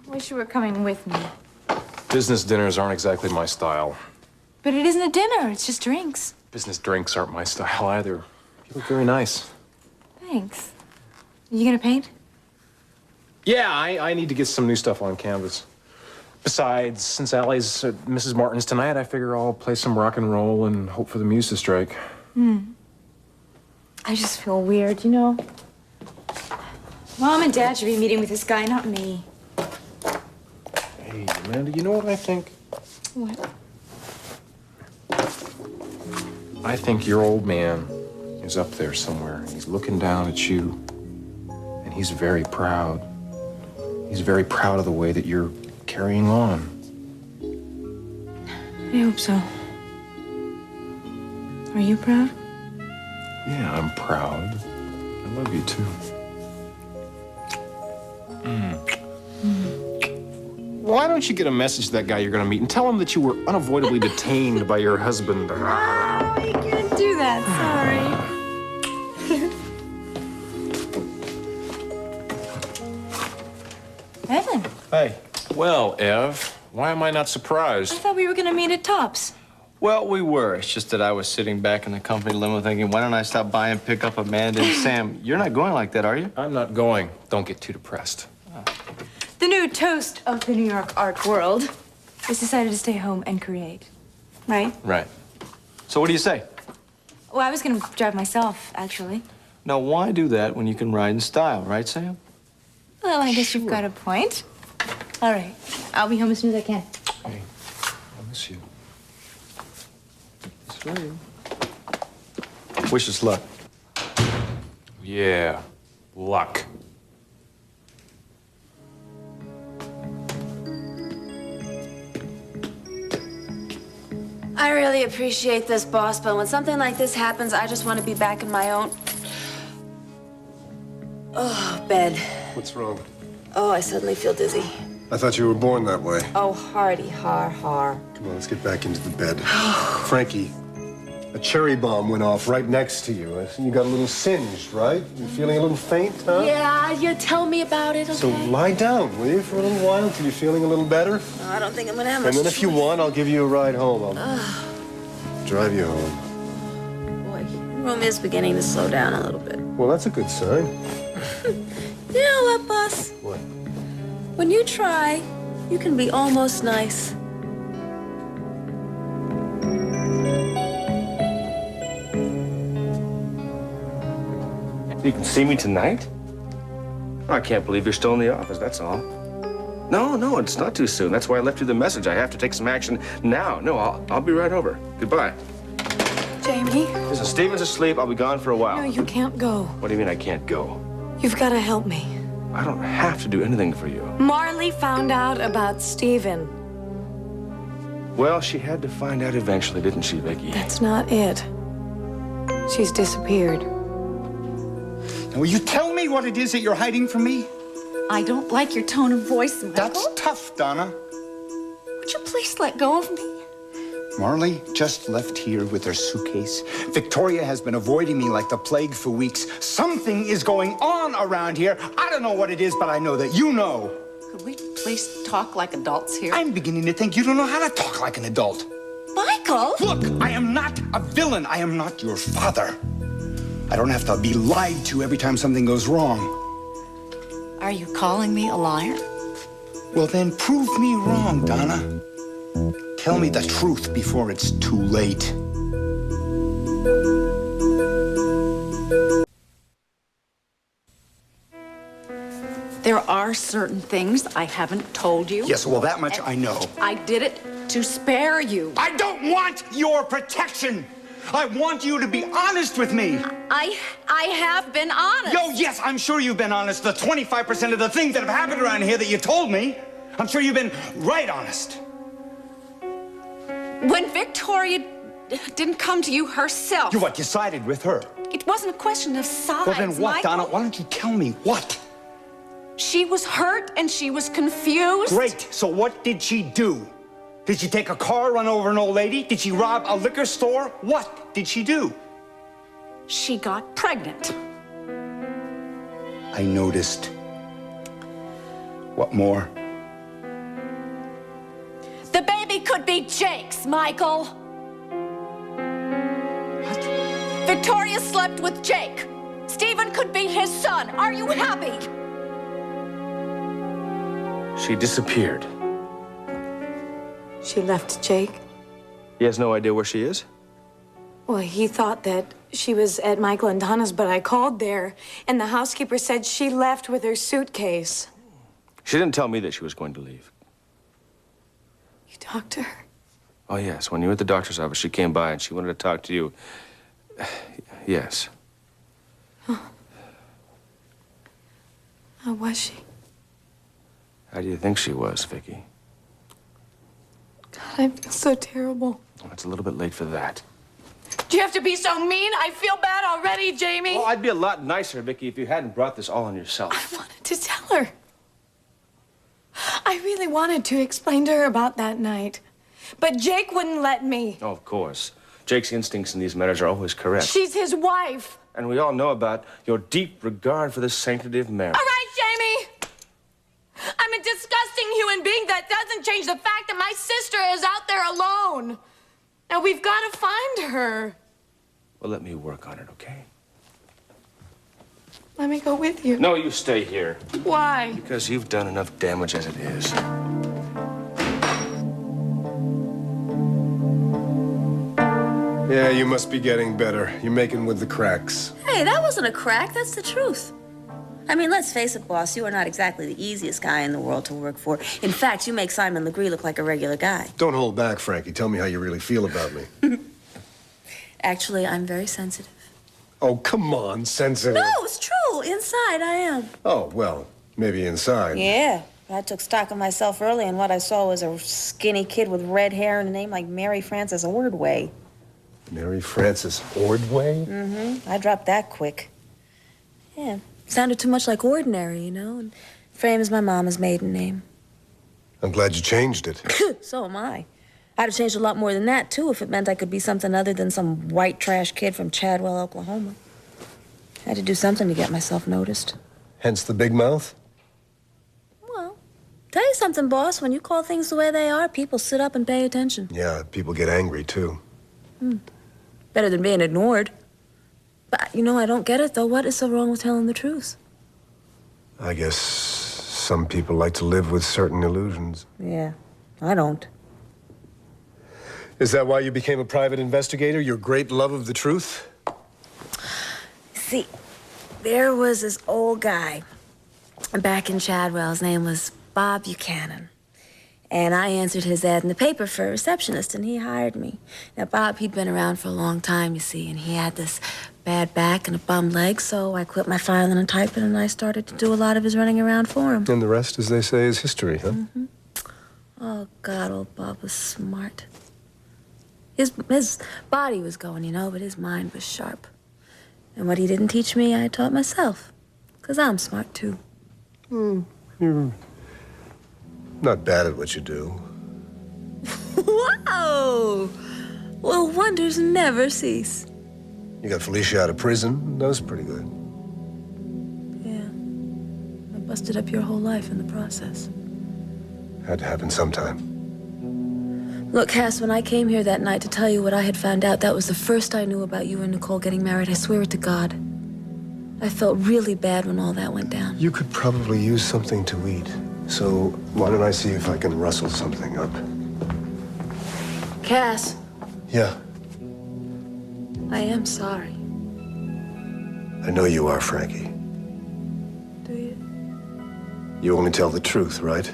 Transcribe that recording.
Wish you were coming with me. Business dinners aren't exactly my style. But it isn't a dinner, it's just drinks. Business drinks aren't my style either. You look very nice. Thanks. You gonna paint? Yeah, I need to get some new stuff on canvas. Besides, since Allie's at Mrs. Martin's tonight, I figure I'll play some rock and roll and hope for the muse to strike. I just feel weird, you know? Mom and Dad should be meeting with this guy, not me. Hey, Amanda, you know what I think? What? I think your old man is up there somewhere. He's looking down at you, and he's very proud. He's very proud of the way that you're carrying on. I hope so. Are you proud? Yeah, I'm proud. I love you, too. Why don't you get a message to that guy you're going to meet and tell him that you were unavoidably detained by your husband? Oh, you can't do that, sorry. Evan, Hey. Well, Ev, why am I not surprised? I thought we were gonna meet at Tops. Well, we were. It's just that I was sitting back in the company limo thinking, why don't I stop by and pick up Amanda and Sam? You're not going like that, are you? I'm not going. Don't get too depressed. The new toast of the New York art world has decided to stay home and create. Right? Right. So what do you say? Well, I was gonna drive myself, actually. Now, why do that when you can ride in style, right, Sam? Well, I guess you've got a point. All right. I'll be home as soon as I can. Hey, I miss you. That's right. Wish us luck. Yeah, luck. I really appreciate this, boss, but when something like this happens, I just want to be back in my own... bed. What's wrong? Oh, I suddenly feel dizzy. I thought you were born that way. Oh, hardy, har. Come on, let's get back into the bed. Frankie, a cherry bomb went off right next to you. I see you got a little singed, right? You feeling a little faint, huh? Yeah, you tell me about it, okay? So lie down, will you, for a little while until you're feeling a little better? No, I don't think I'm gonna have much And then if you choice. want, I'll give you a ride home. I'll drive you home. Boy, the room is beginning to slow down a little bit. Well, that's a good sign. You know what, boss? What? When you try, you can be almost nice. You can see me tonight? I can't believe you're still in the office, that's all. No, it's not too soon. That's why I left you the message. I have to take some action now. No, I'll be right over. Goodbye. Jamie? Listen, Steven's asleep. I'll be gone for a while. No, you can't go. What do you mean I can't go? You've got to help me. I don't have to do anything for you. Marley found out about Steven. Well, she had to find out eventually, didn't she, Vicky? That's not it. She's disappeared. Now, will you tell me what it is that you're hiding from me? I don't like your tone of voice, Michael. That's tough, Donna. Would you please let go of me? Marley just left here with her suitcase. Victoria has been avoiding me like the plague for weeks. Something is going on around here. I don't know what it is, but I know that you know. Could we please talk like adults here? I'm beginning to think you don't know how to talk like an adult. Michael! Look, I am not a villain. I am not your father. I don't have to be lied to every time something goes wrong. Are you calling me a liar? Well, then prove me wrong, Donna. Tell me the truth before it's too late. There are certain things I haven't told you. Yes, well, that much I know. I did it to spare you. I don't want your protection. I want you to be honest with me. I have been honest. Yo, yes, I'm sure you've been honest. The 25% of the things that have happened around here that you told me, I'm sure you've been right honest. When Victoria didn't come to you herself. You what, you sided with her? It wasn't a question of sides, Well, then what, Michael. Donna? Why don't you tell me what? She was hurt and she was confused. Great. So what did she do? Did she take a car, run over an old lady? Did she rob a liquor store? What did she do? She got pregnant. I noticed. What more? Jake's, Michael. Victoria slept with Jake. Stephen could be his son. Are you happy? She disappeared. She left Jake. He has no idea where she is? Well, he thought that she was at Michael and Donna's, but I called there, and the housekeeper said she left with her suitcase. She didn't tell me that she was going to leave. You talked to her? Oh, yes. When you were at the doctor's office, she came by and she wanted to talk to you. Yes. How was she? How do you think she was, Vicky? God, I feel so terrible. Oh, it's a little bit late for that. Do you have to be so mean? I feel bad already, Jamie. Well, I'd be a lot nicer, Vicky, if you hadn't brought this all on yourself. I wanted to tell her. I really wanted to explain to her about that night. But Jake wouldn't let me. Oh, of course. Jake's instincts in these matters are always correct. She's his wife. And we all know about your deep regard for the sanctity of marriage. All right, Jamie. I'm a disgusting human being. That doesn't change the fact that my sister is out there alone. Now, we've got to find her. Well, let me work on it, okay? Let me go with you. No, you stay here. Why? Because you've done enough damage as it is. Yeah, you must be getting better. You're making with the cracks. Hey, that wasn't a crack. That's the truth. I mean, let's face it, boss. You are not exactly the easiest guy in the world to work for. In fact, you make Simon Legree look like a regular guy. Don't hold back, Frankie. Tell me how you really feel about me. Actually, I'm very sensitive. Oh, come on, sensitive. No, it's true. Inside, I am. Oh, well, maybe inside. Yeah. I took stock of myself early, and what I saw was a skinny kid with red hair and a name like Mary Frances Ordway. Mary Frances Ordway? Mm-hmm. I dropped that quick. Yeah. Sounded too much like ordinary, you know? And Frame is my mama's maiden name. I'm glad you changed it. So am I. I'd have changed a lot more than that, too, if it meant I could be something other than some white trash kid from Chadwell, Oklahoma. I had to do something to get myself noticed. Hence the big mouth? Well, tell you something, boss. When you call things the way they are, people sit up and pay attention. Yeah, people get angry, too. Better than being ignored. But, you know, I don't get it, though. What is so wrong with telling the truth? I guess some people like to live with certain illusions. Yeah, I don't. Is that why you became a private investigator? Your great love of the truth? See, there was this old guy back in Chadwell. His name was Bob Buchanan. And I answered his ad in the paper for a receptionist, and he hired me. Now, Bob, he'd been around for a long time, you see, and he had this bad back and a bum leg, so I quit my filing and typing, and I started to do a lot of his running around for him. And the rest, as they say, is history, huh? Mm-hmm. Oh, God, old Bob was smart. His body was going, you know, but his mind was sharp. And what he didn't teach me, I taught myself. 'Cause I'm smart, too. You're not bad at what you do. Wow! Well, wonders never cease. You got Felicia out of prison. That was pretty good. Yeah. I busted up your whole life in the process. Had to happen sometime. Look, Cass, when I came here that night to tell you what I had found out, that was the first I knew about you and Nicole getting married. I swear it to God. I felt really bad when all that went down. You could probably use something to eat. So why don't I see if I can rustle something up? Cass, Yeah, I am sorry. I know you are, Frankie. Do you? You only tell the truth, right?